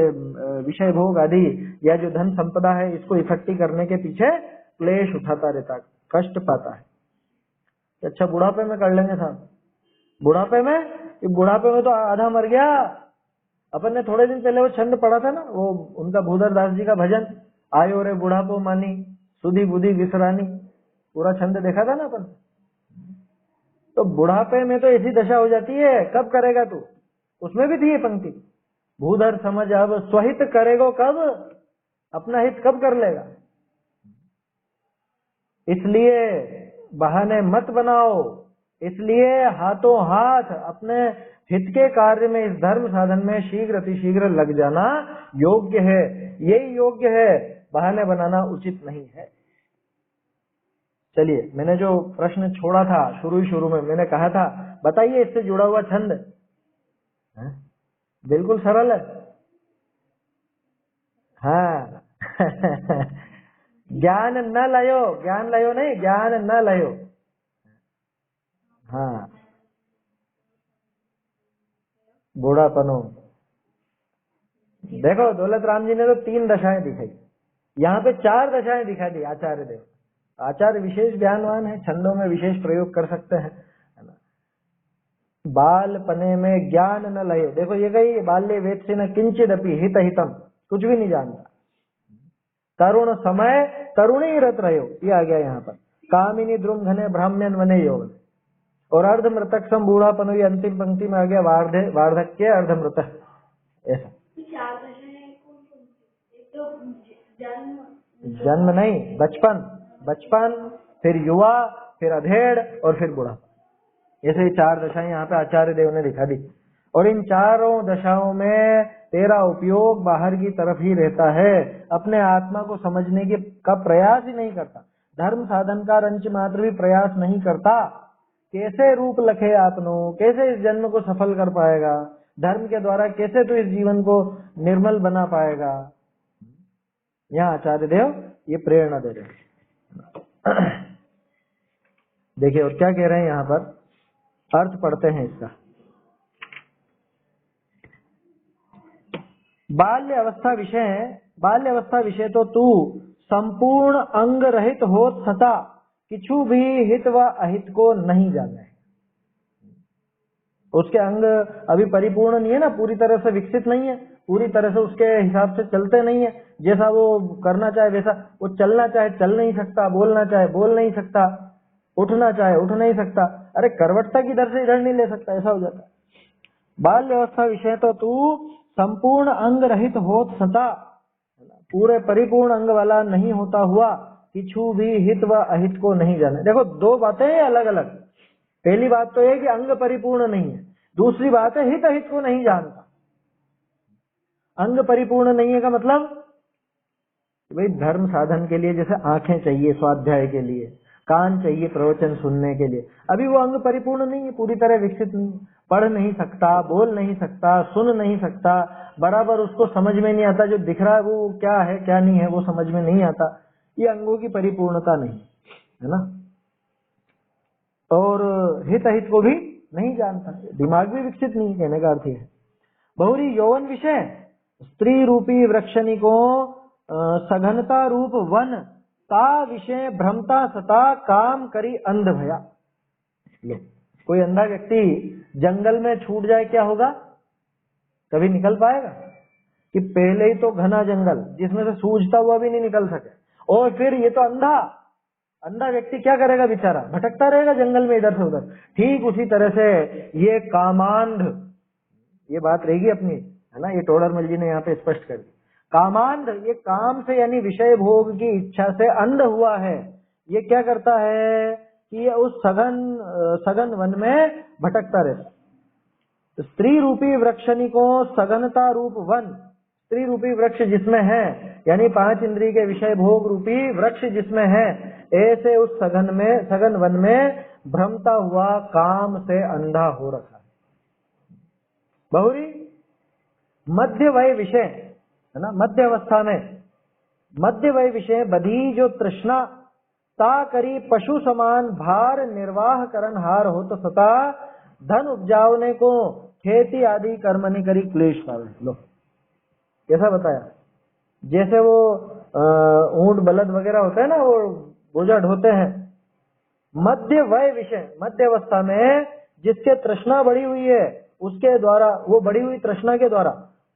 विषय भोग आदि या जो धन संपदा है इसको इकट्ठी करने के पीछे क्लेश उठाता रहता है, कष्ट पाता है। अच्छा बुढ़ापे में कर लेंगे साहब, बुढ़ापे में तो आधा मर गया। अपन ने थोड़े दिन पहले वो छंद पढ़ा था ना, वो उनका भूधर दास जी का भजन, आयो रे बुढ़ापो मानी सुधी बुद्धि विसरानी, पूरा छंद देखा था ना अपन। तो बुढ़ापे में तो ऐसी दशा हो जाती है, कब करेगा तू? उसमें भी थी ये पंक्ति, भूधर समझ अब स्वहित करेगो कब, अपना हित कब कर लेगा। इसलिए बहाने मत बनाओ, इसलिए हाथों हाथ अपने हित के कार्य में, इस धर्म साधन में शीघ्र अतिशीघ्र लग जाना योग्य है, यही योग्य है, बहाने बनाना उचित नहीं है। चलिए, मैंने जो प्रश्न छोड़ा था शुरू में, मैंने कहा था बताइए इससे जुड़ा हुआ छंद है? बिल्कुल सरल है। हाँ ज्ञान न लयो, ज्ञान लयो नहीं, ज्ञान न लयो। हाँ बूढ़ापनो। देखो दौलत राम जी ने तो 3 दशाएं दिखाई, यहाँ पे 4 दशाएं दिखा दी आचार्य देव। आचार्य विशेष ज्ञानवान है, छंदों में विशेष प्रयोग कर सकते हैं, है ना। बाल पने में ज्ञान न लयो, देखो ये कही बाल्य वेद से न किंचिदपि हित हितम, कुछ भी नहीं जानता। तरुण समय तरुणी रत रहो, ये आ गया यहाँ पर। कामिनी द्रुम घने ब्राह्मण वने योग, और अर्धमृतक सम बूढ़ापन, ये अंतिम पंक्ति में आ गया वार्धक्य अर्धमृत। ऐसा जन्म नहीं, बचपन फिर युवा फिर अधेड़ और फिर बुढ़ा, ऐसे 4 दशाएं यहाँ पे आचार्य देव ने दिखा दी। और इन चारों दशाओं में तेरा उपयोग बाहर की तरफ ही रहता है, अपने आत्मा को समझने का प्रयास ही नहीं करता, धर्म साधन का रंच मात्र भी प्रयास नहीं करता। कैसे रूप लखे आपनो, कैसे इस जन्म को सफल कर पाएगा, धर्म के द्वारा कैसे तू इस जीवन को निर्मल बना पाएगा। यहाँ आचार्य देव ये प्रेरणा दे रहे हैं। देखिए और क्या कह रहे हैं यहाँ पर, अर्थ पढ़ते हैं इसका। बाल्य अवस्था विषय तो तू संपूर्ण अंग रहित हो सता, किछु भी हित व अहित को नहीं जाने। उसके अंग अभी परिपूर्ण नहीं है ना, पूरी तरह से विकसित नहीं है, पूरी तरह से उसके हिसाब से चलते नहीं है, जैसा वो करना चाहे वैसा वो चलना चाहे चल नहीं सकता, बोलना चाहे बोल नहीं सकता, उठना चाहे उठ नहीं सकता, अरे करवटता की इधर से इधर नहीं ले सकता, ऐसा हो जाता है। बाल्य अवस्था विषय तो तू संपूर्ण अंग रहित हो सता, पूरे परिपूर्ण अंग वाला नहीं होता हुआ, किछु भी हित व अहित को नहीं जाने। देखो 2 बातें हैं अलग अलग। पहली बात तो है कि अंग परिपूर्ण नहीं है, दूसरी बात है हित अहित को नहीं जानता। अंग परिपूर्ण नहीं है का मतलब भाई धर्म साधन के लिए जैसे आंखें चाहिए स्वाध्याय के लिए, कान चाहिए प्रवचन सुनने के लिए, अभी वो अंग परिपूर्ण नहीं है, पूरी तरह विकसित नहीं है, पढ़ नहीं सकता, बोल नहीं सकता, सुन नहीं सकता, बराबर उसको समझ में नहीं आता, जो दिख रहा है वो क्या है क्या नहीं है वो समझ में नहीं आता। ये अंगों की परिपूर्णता नहीं है ना। और हित अहित को भी नहीं जानता, दिमाग भी विकसित नहीं, कहने का अर्थ है। बहुरी यौवन विषय स्त्री रूपी वृक्षनिको सघनता रूप वन ता विषय भ्रमता सता काम करी अंध भया। कोई अंधा व्यक्ति जंगल में छूट जाए क्या होगा, कभी निकल पाएगा? कि पहले ही तो घना जंगल जिसमें से सूझता हुआ भी नहीं निकल सके, और फिर ये तो अंधा व्यक्ति क्या करेगा बेचारा, भटकता रहेगा जंगल में इधर से उधर। ठीक उसी तरह से ये कामांध, ये बात रहेगी अपनी, है ना, ये टोडरमल जी ने यहाँ पे स्पष्ट कर दी। कामांध, ये काम से यानी विषय भोग की इच्छा से अंध हुआ है, ये क्या करता है कि ये उस सघन वन में भटकता रहता। स्त्री रूपी वृक्षनिको सघनता रूप वन, स्त्री रूपी वृक्ष जिसमें है, यानी 5 इंद्रिय के विषय भोग रूपी वृक्ष जिसमें है, ऐसे उस सघन वन में भ्रमता हुआ काम से अंधा हो रखा है। बहुरी मध्य वय विषय है ना, मध्य अवस्था में मध्य वय विषय बधी जो तृष्णा ता करी पशु समान भार निर्वाह करन हार हो तो सता धन उपजावने को खेती आदि कर्म नहीं करी क्लेश पावे। लो कैसा बताया, जैसे वो ऊंट बलद वगैरह होते हैं ना, वो बोझा ढोते हैं, मध्य वय विषय मध्य अवस्था में जिसके तृष्णा बढ़ी हुई है उसके द्वारा, वो बढ़ी हुई तृष्णा के द्वारा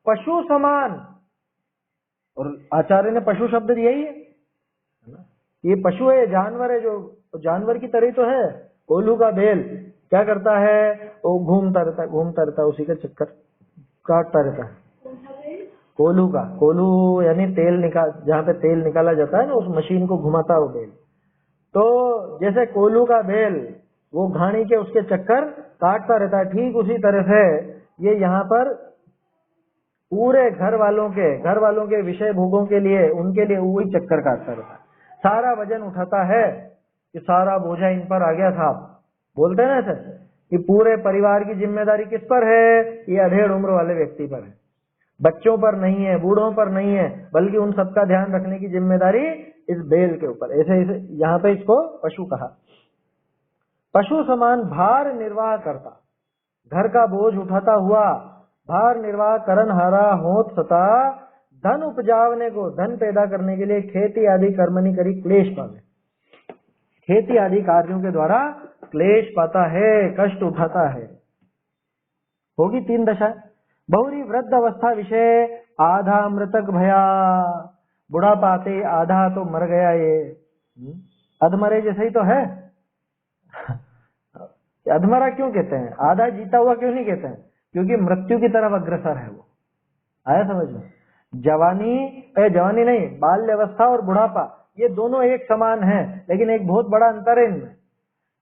पशु समान, और आचार्य ने पशु शब्द दिया ही है, ये पशु है, जानवर है, जो जानवर की तरह तो है। कोल्हू का बैल क्या करता है, वो घूमता रहता है, उसी का चक्कर काटता रहता है। कोल्हू यानी तेल जहाँ पे तेल निकाला जाता है ना, उस मशीन को घुमाता है वो बैल। तो जैसे कोल्हू का बैल वो घाणी के उसके चक्कर काटता रहता है, ठीक उसी तरह से ये यहाँ पर पूरे घर वालों के विषय भोगों के लिए, उनके लिए वही चक्कर काटता रहता है। सारा वजन उठाता है कि सारा बोझा इन पर आ गया था, बोलते हैं ना ऐसे कि पूरे परिवार की जिम्मेदारी किस पर है, ये अधेड़ उम्र वाले व्यक्ति पर है, बच्चों पर नहीं है, बूढ़ों पर नहीं है, बल्कि उन सबका ध्यान रखने की जिम्मेदारी इस बैल के ऊपर। ऐसे यहाँ पे इसको पशु कहा। पशु समान भार निर्वाह करता, घर का बोझ उठाता हुआ भार निर्वाह करन हारा होत सता धन उपजावने को, धन पैदा करने के लिए खेती आदि कर्मनि करी क्लेश पावे, खेती आदि कार्यों के द्वारा क्लेश पाता है, कष्ट उठाता है। होगी 3 दशा। बहुरी वृद्ध अवस्था विषय आधा मृतक भया, बुढ़ा पाते आधा तो मर गया, ये अधमरे जैसे ही तो है। अधमरा क्यों कहते हैं, आधा जीता हुआ क्यों नहीं कहते हैं, क्योंकि मृत्यु की तरफ अग्रसर है वो। आया समझ में? जवानी नहीं, बाल्य अवस्था और बुढ़ापा ये दोनों एक समान हैं, लेकिन एक बहुत बड़ा अंतर है इनमें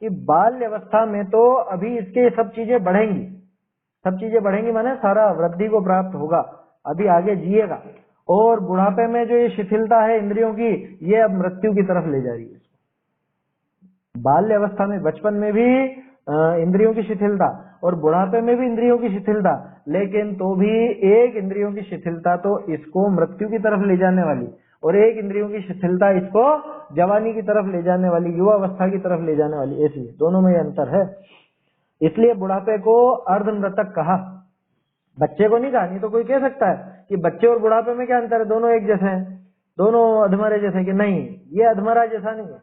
कि बाल्य अवस्था में तो अभी इसके सब चीजें बढ़ेंगी, माने सारा वृद्धि को प्राप्त होगा, अभी आगे जिएगा, और बुढ़ापे में जो ये शिथिलता है इंद्रियों की, ये अब मृत्यु की तरफ ले जा रही है। बाल्य अवस्था में, बचपन में भी इंद्रियों की शिथिलता और बुढ़ापे में भी इंद्रियों की शिथिलता, लेकिन तो भी एक इंद्रियों की शिथिलता तो इसको मृत्यु की तरफ ले जाने वाली, और एक इंद्रियों की शिथिलता इसको जवानी की तरफ ले जाने वाली, युवा अवस्था की तरफ ले जाने वाली। ऐसी दोनों में अंतर है, इसलिए बुढ़ापे को अर्धमृतक कहा, बच्चे को नहीं कहा। नहीं तो कोई कह सकता है कि बच्चे और बुढ़ापे में क्या अंतर है, दोनों एक जैसे हैं, दोनों अधमरे जैसे, कि नहीं, ये अधमरा जैसा नहीं है।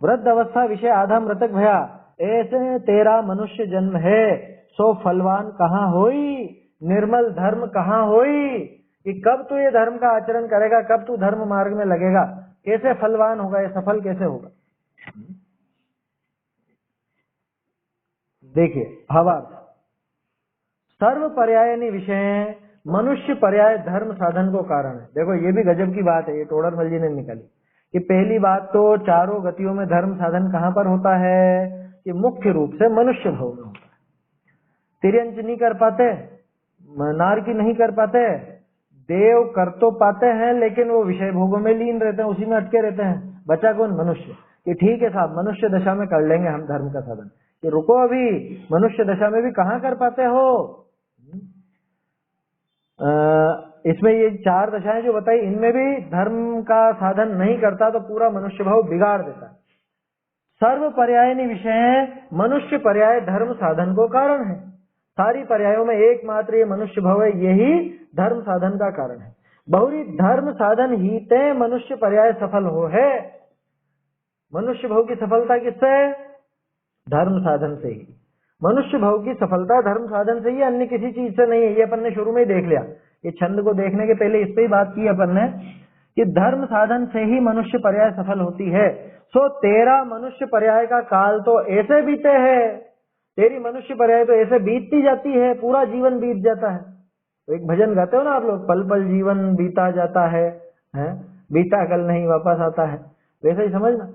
वृद्ध अवस्था विषय आधा मृतक भया, ऐसे तेरा मनुष्य जन्म है, सो फलवान कहाँ होई, निर्मल धर्म कहाँ होई, कि कब तू ये धर्म का आचरण करेगा, कब तू धर्म मार्ग में लगेगा, कैसे फलवान होगा, ये सफल कैसे होगा। देखिए भावार्थ, सर्व पर्यायनी विषय मनुष्य पर्याय धर्म साधन को कारण है। देखो ये भी गजब की बात है, ये टोडरमल जी ने निकाली कि पहली बात तो चारों गतियों में धर्म साधन कहाँ पर होता है, कि मुख्य रूप से मनुष्य भाव में होता है। तिर्यंच नहीं कर पाते, नार की नहीं कर पाते, देव कर तो पाते हैं लेकिन वो विषय भोगों में लीन रहते हैं, उसी में अटके रहते हैं। बचा कौन? मनुष्य। कि ठीक है साहब, मनुष्य दशा में कर लेंगे हम धर्म का साधन, कि रुको अभी, मनुष्य दशा में भी कहाँ कर पाते हो। इसमें ये 4 दशाएं जो बताई, इनमें भी धर्म का साधन नहीं करता तो पूरा मनुष्य भाव बिगाड़ देता है। सर्व पर्यायनी विषय मनुष्य पर्याय धर्म साधन को कारण है। सारी पर्यायों में एकमात्र ये मनुष्य भाव है, यही धर्म साधन का कारण है। बहुरी धर्म साधन ही ते मनुष्य पर्याय सफल हो है। मनुष्य भाव की सफलता किससे है? धर्म साधन से ही। मनुष्य भाव की सफलता धर्म साधन से ही, अन्य किसी चीज से नहीं है। ये अपन ने शुरू में ही देख लिया, ये छंद को देखने के पहले इस पे ही बात की अपन ने कि धर्म साधन से ही मनुष्य पर्याय सफल होती है। सो तेरा मनुष्य पर्याय का काल तो ऐसे बीते है, तेरी मनुष्य पर्याय तो ऐसे बीतती जाती है, पूरा जीवन बीत जाता है। तो एक भजन गाते हो ना आप लोग, पल पल जीवन बीता जाता है, बीता कल नहीं वापस आता है। वैसे ही समझना,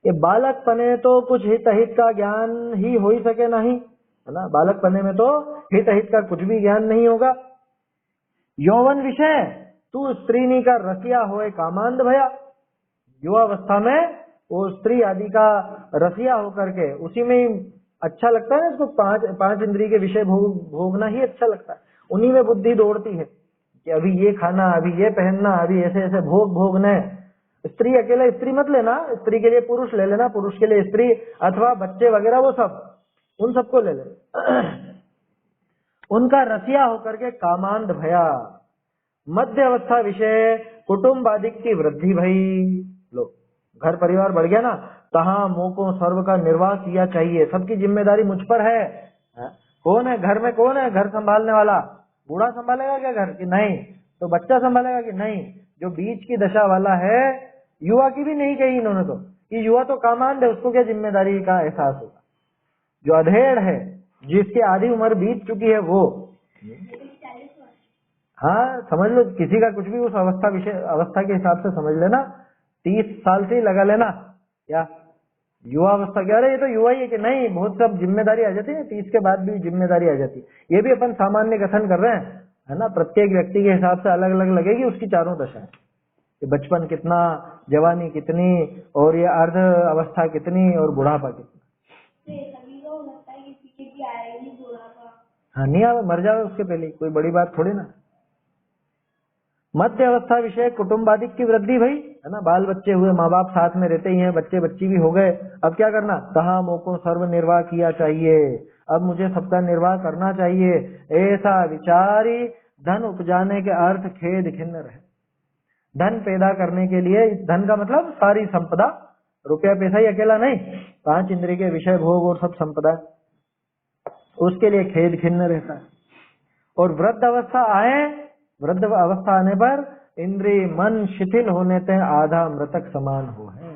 ये बालक पने तो कुछ हित अहित का ज्ञान ही हो ही सके नहीं, है ना। बालक पने में तो हित अहित का कुछ भी ज्ञान नहीं होगा। यौवन विषय तू स्त्रीनी का रसिया होए कामांध भया। युवावस्था में वो स्त्री आदि का रसिया होकर के उसी में ही अच्छा लगता है ना, इसको पांच इंद्रिय के विषय भोगना ही अच्छा लगता है, उन्हीं में बुद्धि दौड़ती है कि अभी ये खाना, अभी ये पहनना, अभी ऐसे ऐसे भोगने। स्त्री अकेले स्त्री मत लेना, स्त्री के लिए पुरुष ले लेना, पुरुष के लिए स्त्री अथवा बच्चे वगैरह, वो सब उन सबको ले लेना। उनका रसिया होकर के कामांध भया। मध्य अवस्था विषय कुटुंब आदि की वृद्धि भई। लो घर परिवार बढ़ गया ना, कहाँ मोको सर्व का निर्वाह किया चाहिए, सबकी जिम्मेदारी मुझ पर है। कौन है घर में, कौन है घर संभालने वाला? बूढ़ा संभालेगा क्या घर की? नहीं। तो बच्चा संभालेगा कि नहीं? जो बीच की दशा वाला है, युवा की भी नहीं कही इन्होंने तो, कि युवा तो कामांध है, उसको क्या जिम्मेदारी का एहसास होगा। जो अधेड़ है, जिसकी आधी उम्र बीत चुकी है, वो, हाँ समझ लो, किसी का कुछ भी उस अवस्था के हिसाब से समझ लेना, 30 साल से ही लगा लेना। क्या युवा अवस्था कह रहे, ये तो युवा ही है कि नहीं, बहुत सब जिम्मेदारी आ जाती है, 30 के बाद भी जिम्मेदारी आ जाती है। ये भी अपन सामान्य कथन कर रहे हैं, है ना, प्रत्येक व्यक्ति के हिसाब से अलग अलग लगेगी उसकी चारों दशाएं, कि बचपन कितना, जवानी कितनी, और ये अर्ध अवस्था कितनी, और बुढ़ापा कितना। हाँ नहीं आवे, मर जावे उसके पहले, कोई बड़ी बात थोड़ी ना। मध्य अवस्था विषय कुटुंबादिक की वृद्धि भई, है ना, बाल बच्चे हुए, माँ बाप साथ में रहते ही हैं, बच्चे बच्ची भी हो गए, अब क्या करना? कहा मोको सर्व निर्वाह किया चाहिए, अब मुझे सबका निर्वाह करना चाहिए, ऐसा विचारी धन उपजाने के अर्थ खेद खिन्न रहे। धन पैदा करने के लिए, धन का मतलब सारी संपदा, रुपया पैसा ही अकेला नहीं, 5 इंद्रिय के विषय भोग और सब संपदा, उसके लिए खेद खिन्न रहता है। और वृद्ध अवस्था आए, वृद्ध अवस्था आने पर इंद्रिय मन शिथिल होने ते आधा मृतक समान हो है,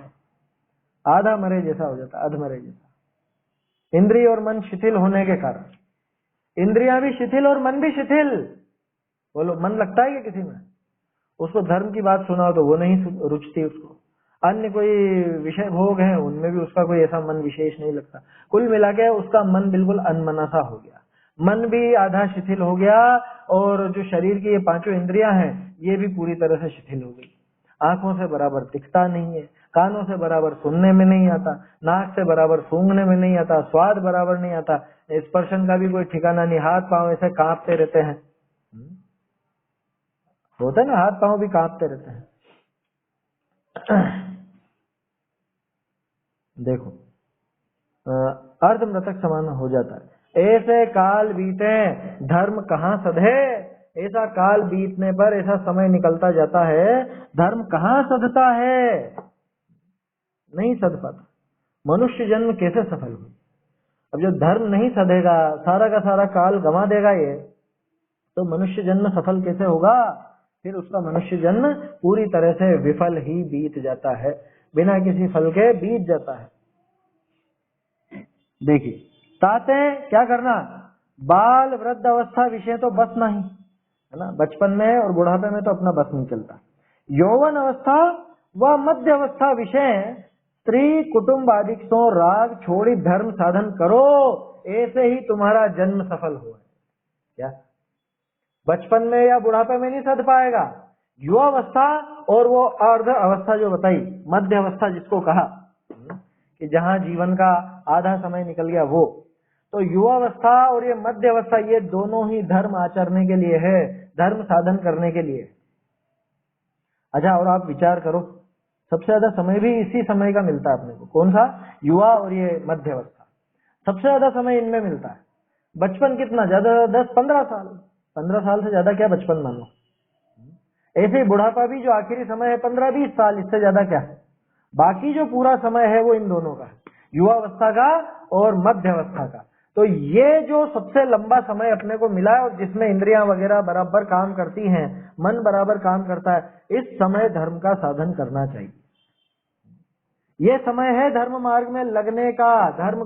आधा मरे जैसा हो जाता, अधमरे जैसा। इंद्रिय और मन शिथिल होने के कारण, इंद्रियां भी शिथिल और मन भी शिथिल। बोलो मन लगता है कि किसी में? उसको धर्म की बात सुनाओ तो वो नहीं रुचती उसको, अन्य कोई विषय भोग है उनमें भी उसका कोई ऐसा मन विशेष नहीं लगता। कुल मिला के उसका मन बिल्कुल अनमना सा हो गया, मन भी आधा शिथिल हो गया, और जो शरीर की ये 5 इंद्रियां हैं ये भी पूरी तरह से शिथिल हो गई। आंखों से बराबर दिखता नहीं है, कानों से बराबर सुनने में नहीं आता, नाक से बराबर सूंघने में नहीं आता, स्वाद बराबर नहीं आता, स्पर्शन का भी कोई ठिकाना नहीं, हाथ पांव ऐसे कांपते रहते हैं, होता है ना, हाथ पांव भी कांपते रहते हैं। देखो अर्ध मृतक समान हो जाता है। ऐसे काल बीते धर्म कहाँ सधे, ऐसा काल बीतने पर, ऐसा समय निकलता जाता है, धर्म कहाँ सधता है, नहीं सध पाता। मनुष्य जन्म कैसे सफल हो? अब जो धर्म नहीं सधेगा, सारा का सारा काल गंवा देगा ये, तो मनुष्य जन्म सफल कैसे होगा? फिर उसका मनुष्य जन्म पूरी तरह से विफल ही बीत जाता है, बिना किसी फल के बीत जाता है। देखिए ताते क्या करना, बाल वृद्ध अवस्था विषय तो बस नहीं, है ना, बचपन में और बुढ़ापे में तो अपना बस नहीं चलता। यौवन अवस्था व मध्य अवस्था विषय स्त्री कुटुंब आदि सो राग छोड़ी धर्म साधन करो, ऐसे ही तुम्हारा जन्म सफल हो। क्या बचपन में या बुढ़ापे में नहीं सध पाएगा? युवावस्था और वो अर्ध अवस्था जो बताई, मध्य अवस्था जिसको कहा कि जहां जीवन का आधा समय निकल गया, वो तो युवावस्था और ये मध्य अवस्था, ये दोनों ही धर्म आचरने के लिए है, धर्म साधन करने के लिए। अच्छा, और आप विचार करो, सबसे ज्यादा समय भी इसी समय का मिलता है अपने को, कौन सा? युवा और ये मध्य अवस्था, सबसे ज्यादा समय इनमें मिलता है। बचपन कितना ज्यादा, 10-15 साल, 15 साल से ज्यादा क्या बचपन मानो। ऐसे ही बुढ़ापा भी जो आखिरी समय है 15-20 साल, इससे ज्यादा क्या है? बाकी जो पूरा समय है वो इन दोनों का है, युवावस्था का और मध्य अवस्था का। तो ये जो सबसे लंबा समय अपने को मिला है, और जिसमें इंद्रियां वगैरह बराबर काम करती हैं, मन बराबर काम करता है, इस समय धर्म का साधन करना चाहिए। ये समय है धर्म मार्ग में लगने का, धर्म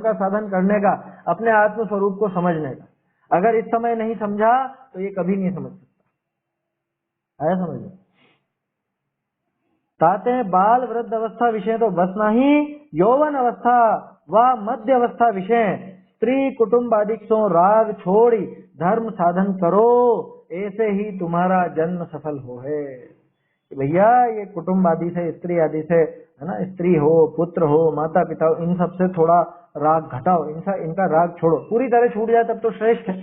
का साधन करने का, अपने आत्म स्वरूप को समझने का। अगर इस समय नहीं समझा तो ये कभी नहीं समझ सकता। आया समझ? ताते हैं बाल वृद्ध अवस्था विषय तो बस नहीं, यौवन अवस्था व मध्य अवस्था विषय स्त्री कुटुंब आदि सो राग छोड़ी धर्म साधन करो, ऐसे ही तुम्हारा जन्म सफल हो है। भैया ये कुटुंब आदि से, स्त्री आदि से, है ना, स्त्री हो, पुत्र हो, माता पिता हो, इन सब से थोड़ा राग घटाओ, इनका राग छोड़ो। पूरी तरह छूट जाए तब तो श्रेष्ठ है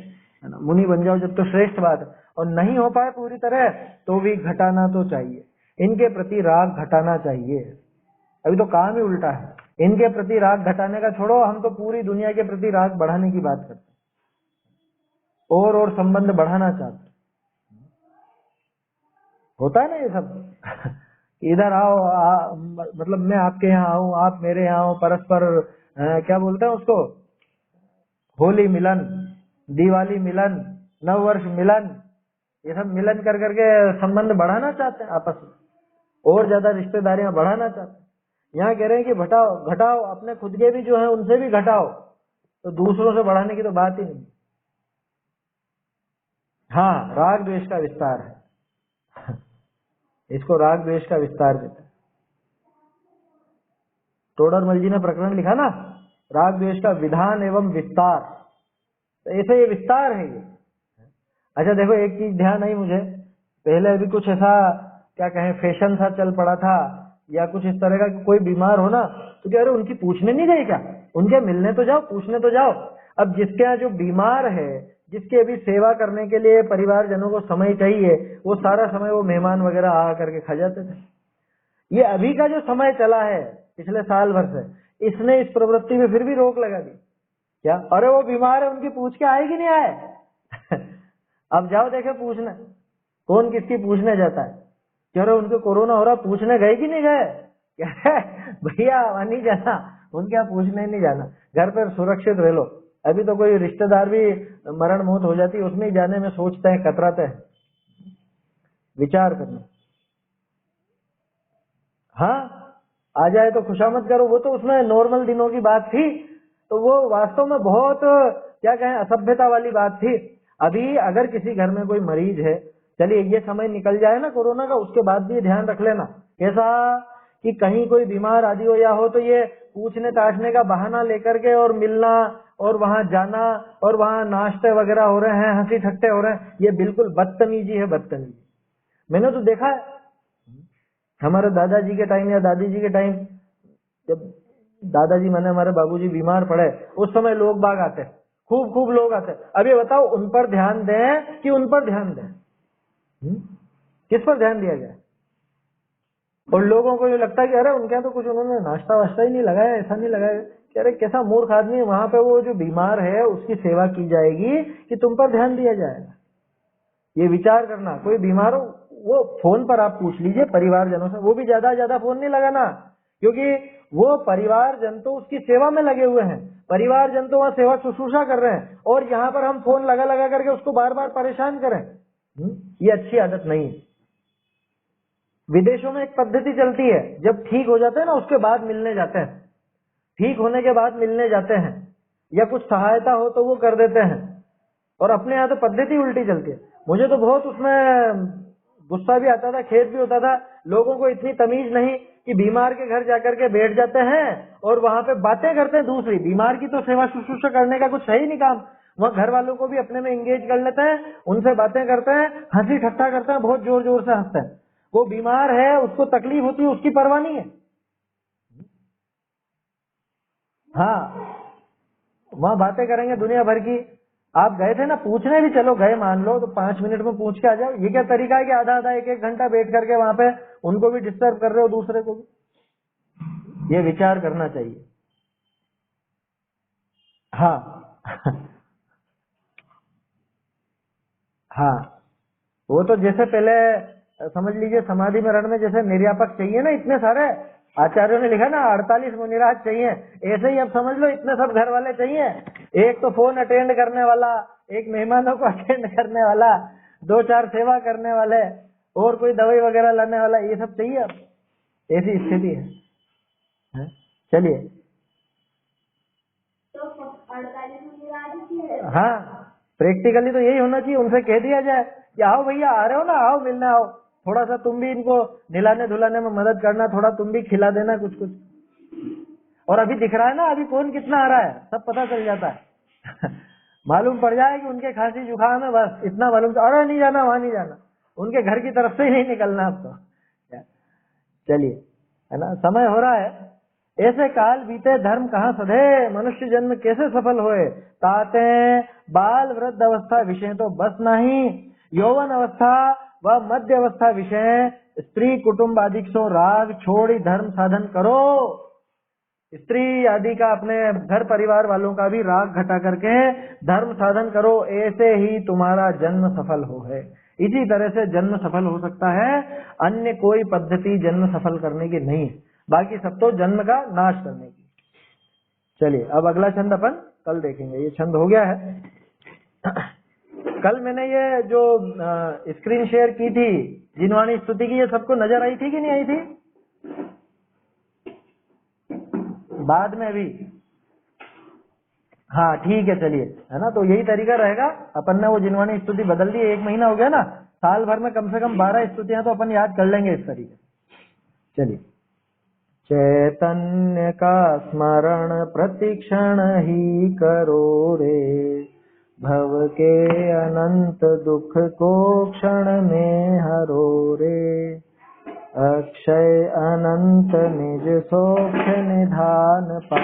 ना, मुनि बन जाओ जब तो श्रेष्ठ बात है। और नहीं हो पाए पूरी तरह तो भी घटाना तो चाहिए, इनके प्रति राग घटाना चाहिए। अभी तो काम ही उल्टा है, इनके प्रति राग घटाने का छोड़ो, हम तो पूरी दुनिया के प्रति राग बढ़ाने की बात करते हैं, और संबंध बढ़ाना चाहते हैं। होता है ना ये सब इधर आओ, मतलब मैं आपके यहाँ आऊं, आप मेरे यहाँ आओ, परस्पर क्या बोलते हैं उसको, होली मिलन, दिवाली मिलन, नववर्ष मिलन, ये सब मिलन कर करके संबंध बढ़ाना चाहते हैं आपस में, और ज्यादा रिश्तेदारियां बढ़ाना चाहते हैं। यहाँ कह रहे हैं कि घटाओ, अपने खुद के भी जो है उनसे भी घटाओ, तो दूसरों से बढ़ाने की तो बात ही नहीं। हाँ, राग द्वेष का विस्तार है इसको राग द्वेष का विस्तार कहते हैं। तोडरमल जी ने प्रकरण लिखा ना, राग द्वेष का विधान एवं विस्तार, तो ऐसे ये विस्तार है ये। अच्छा देखो, एक चीज ध्यान आई मुझे, पहले अभी कुछ ऐसा क्या कहें फैशन सा चल पड़ा था, या कुछ इस तरह का कि कोई बीमार हो ना तो क्या, अरे उनकी पूछने नहीं गए क्या, उनके मिलने तो जाओ, पूछने तो जाओ। अब जिसके यहाँ जो बीमार है, जिसके अभी सेवा करने के लिए परिवारजनों को समय चाहिए, वो सारा समय वो मेहमान वगैरह आ करके खा जाते थे। ये अभी का जो समय चला है पिछले साल भर से, इसने इस प्रवृत्ति में फिर भी रोक लगा दी। क्या, अरे वो बीमार है, उनकी पूछ के आए कि नहीं आए अब जाओ देखे पूछने, कौन किसकी पूछने जाता है, कह रहे उनको कोरोना हो रहा, पूछने गए कि नहीं गए, भैया नहीं जाना, उनके यहाँ पूछने नहीं जाना, घर पर सुरक्षित रह लो। अभी तो कोई रिश्तेदार भी मरण मौत हो जाती है, उसमें ही जाने में सोचते हैं, कतराते हैं। विचार करना, हाँ आ जाए तो खुशामद करो, वो तो उसमें नॉर्मल दिनों की बात थी, तो वो वास्तव में बहुत क्या कहें असभ्यता वाली बात थी। अभी अगर किसी घर में कोई मरीज है, चलिए ये समय निकल जाए ना कोरोना का, उसके बाद भी ध्यान रख लेना कैसा कि कहीं कोई बीमार आदि हो या हो तो ये पूछने ताछने का बहाना लेकर के और मिलना और वहां जाना और वहां नाश्ते वगैरह हो रहे हैं, हंसी ठट्टे हो रहे हैं, ये बिल्कुल बदतमीजी है, बदतमीजी। मैंने तो देखा है हमारे दादाजी के टाइम या दादी जी के टाइम, जब दादाजी माने हमारे बाबूजी बीमार पड़े, उस समय लोग बाग आते, खूब लोग आते। अब ये बताओ उन पर ध्यान दें कि उन पर ध्यान दें, किस पर ध्यान दिया जाए? और लोगों को ये लगता है कि अरे उनके यहाँ तो कुछ उन्होंने नाश्ता वाश्ता ही नहीं लगाया, ऐसा नहीं लगाया, कि अरे कैसा मूर्ख आदमी, वहां पे वो जो बीमार है उसकी सेवा की जाएगी कि तुम पर ध्यान दिया जाएगा। ये विचार करना, कोई बीमार हो वो फोन पर आप पूछ लीजिए परिवारजनों से, वो भी ज्यादा फोन नहीं लगाना, क्योंकि वो परिवारजन तो उसकी सेवा में लगे हुए हैं, परिवारजन तो वहाँ सेवा शुश्रूषा कर रहे हैं, और यहाँ पर हम फोन लगा करके उसको बार बार परेशान करें, ये अच्छी आदत नहीं है। विदेशों में एक पद्धति चलती है, जब ठीक हो जाते हैं ना उसके बाद मिलने जाते हैं, ठीक होने के बाद मिलने जाते हैं, या कुछ सहायता हो तो वो कर देते हैं, और अपने यहाँ तो पद्धति उल्टी चलती है। मुझे तो बहुत उसमें गुस्सा भी आता था, खेद भी होता था, लोगों को इतनी तमीज नहीं कि बीमार के घर जाकर के बैठ जाते हैं और वहां पे बातें करते हैं दूसरी, बीमार की तो सेवा शुश्रूषा करने का कुछ है ही नहीं काम, वहाँ घर वालों को भी अपने में एंगेज कर लेते हैं, उनसे बातें करते हैं, हंसी ठट्टा करते हैं, बहुत जोर जोर से हंसते हैं। वो बीमार है, उसको तकलीफ होती है, उसकी परवाह नहीं है। हाँ, वहाँ बातें करेंगे दुनिया भर की। आप गए थे ना पूछने भी, चलो गए मान लो, तो 5 मिनट में पूछ के आ जाओ। ये क्या तरीका है कि आधा एक घंटा बैठ करके वहां पे उनको भी डिस्टर्ब कर रहे हो, दूसरे को भी। ये विचार करना चाहिए। हाँ हाँ, वो तो जैसे पहले समझ लीजिए समाधि में रण में जैसे निर्यापक चाहिए ना, इतने सारे आचार्यों ने लिखा ना 48 मुनिराज चाहिए, ऐसे ही अब समझ लो इतने सब घर वाले चाहिए। एक तो फोन अटेंड करने वाला, एक मेहमानों को अटेंड करने वाला, 2-4 सेवा करने वाले, और कोई दवाई वगैरह लाने वाला, ये सब चाहिए। अब ऐसी स्थिति है। चलिए, हाँ प्रैक्टिकली तो यही होना चाहिए। उनसे कह दिया जाए कि आओ भैया, आ रहे हो ना, आओ मिलने आओ, थोड़ा सा तुम भी इनको नहलाने धुलाने में मदद करना, थोड़ा तुम भी खिला देना कुछ कुछ। और अभी दिख रहा है ना, अभी कौन कितना आ रहा है सब पता चल जाता है मालूम पड़ जाए कि उनके खांसी जुकाम है, बस इतना मालूम, अरे नहीं जाना, वहां नहीं जाना, उनके घर की तरफ से ही नहीं निकलना अब तो। चलिए, है ना, समय हो रहा है। ऐसे काल बीते धर्म कहाँ सधे, मनुष्य जन्म कैसे सफल होए। ताते बाल वृद्ध अवस्था विषय तो बस नहीं, यौवन अवस्था व मध्य अवस्था विषय स्त्री कुटुंब आदि सो राग छोड़ी धर्म साधन करो। स्त्री आदि का, अपने घर परिवार वालों का भी राग घटा करके धर्म साधन करो, ऐसे ही तुम्हारा जन्म सफल हो है। इसी तरह से जन्म सफल हो सकता है, अन्य कोई पद्धति जन्म सफल करने की नहीं है, बाकी सब तो जन्म का नाश करने की। चलिए, अब अगला छंद अपन कल देखेंगे। ये छंद हो गया है। कल मैंने ये जो स्क्रीन शेयर की थी जिनवाणी स्तुति की, ये सबको नजर आई थी कि नहीं आई थी? बाद में भी, हाँ ठीक है, चलिए, है ना। तो यही तरीका रहेगा, अपन ने वो जिनवाणी स्तुति बदल दी, 1 महीना हो गया ना, साल भर में कम से कम 12 स्तुतियां तो अपन याद कर लेंगे इस तरीके। चलिए, चैतन्य का स्मरण प्रतिक्षण ही करो रे, भव के अनंत दुख को क्षण में हरो रे, अक्षय अनंत निज सोक्ष निधान पा